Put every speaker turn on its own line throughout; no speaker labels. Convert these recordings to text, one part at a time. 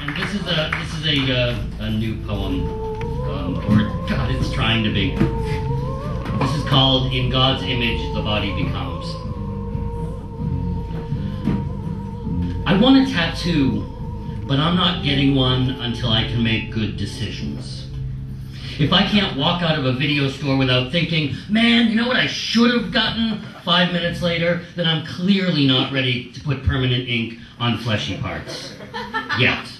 And this is a new poem, or God, it's trying to be. This is called "In God's Image, the Body Becomes." I want a tattoo, but I'm not getting one until I can make good decisions. If I can't walk out of a video store without thinking, man, you know what I should have gotten 5 minutes later, then I'm clearly not ready to put permanent ink on fleshy parts. Yet.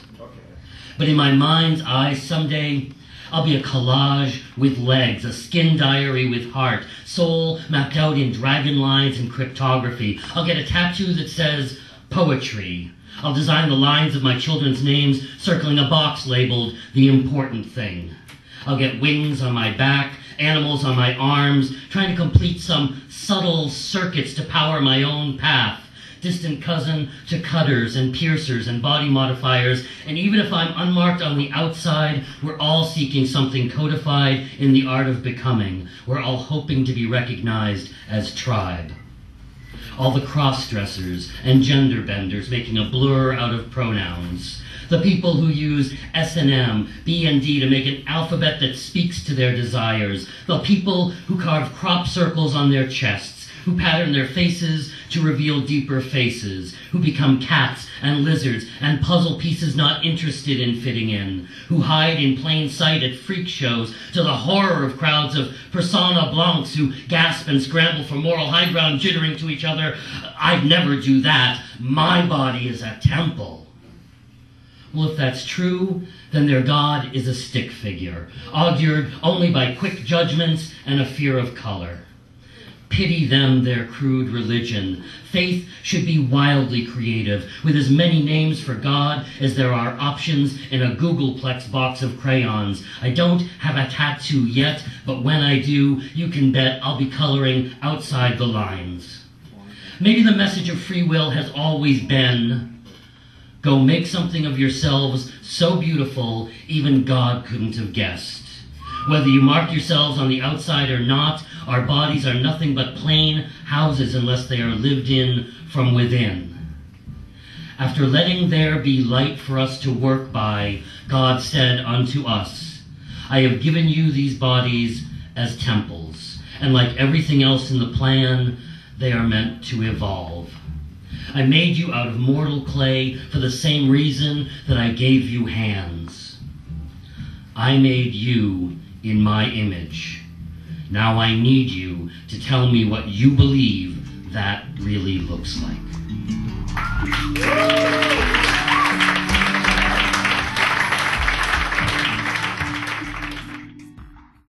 But in my mind's eye, someday, I'll be a collage with legs, a skin diary with heart, soul mapped out in dragon lines and cryptography. I'll get a tattoo that says, poetry. I'll design the lines of my children's names, circling a box labeled, the important thing. I'll get wings on my back, animals on my arms, trying to complete some subtle circuits to power my own path. Distant cousin to cutters and piercers and body modifiers, and even if I'm unmarked on the outside, we're all seeking something codified in the art of becoming. We're all hoping to be recognized as tribe. All the cross-dressers and gender benders making a blur out of pronouns. The people who use S&M, B and D to make an alphabet that speaks to their desires. The people who carve crop circles on their chests, who pattern their faces to reveal deeper faces, who become cats and lizards and puzzle pieces not interested in fitting in, who hide in plain sight at freak shows to the horror of crowds of persona blancs who gasp and scramble for moral high ground, jittering to each other, I'd never do that, my body is a temple. Well, if that's true, then their God is a stick figure, augured only by quick judgments and a fear of color. Pity them, their crude religion. Faith should be wildly creative, with as many names for God as there are options in a Googleplex box of crayons. I don't have a tattoo yet, but when I do, you can bet I'll be coloring outside the lines. Maybe the message of free will has always been, go make something of yourselves so beautiful, even God couldn't have guessed. Whether you mark yourselves on the outside or not, our bodies are nothing but plain houses unless they are lived in from within. After letting there be light for us to work by, God said unto us, I have given you these bodies as temples, and like everything else in the plan, they are meant to evolve. I made you out of mortal clay for the same reason that I gave you hands. I made you in my image. Now I need you to tell me what you believe that really looks like.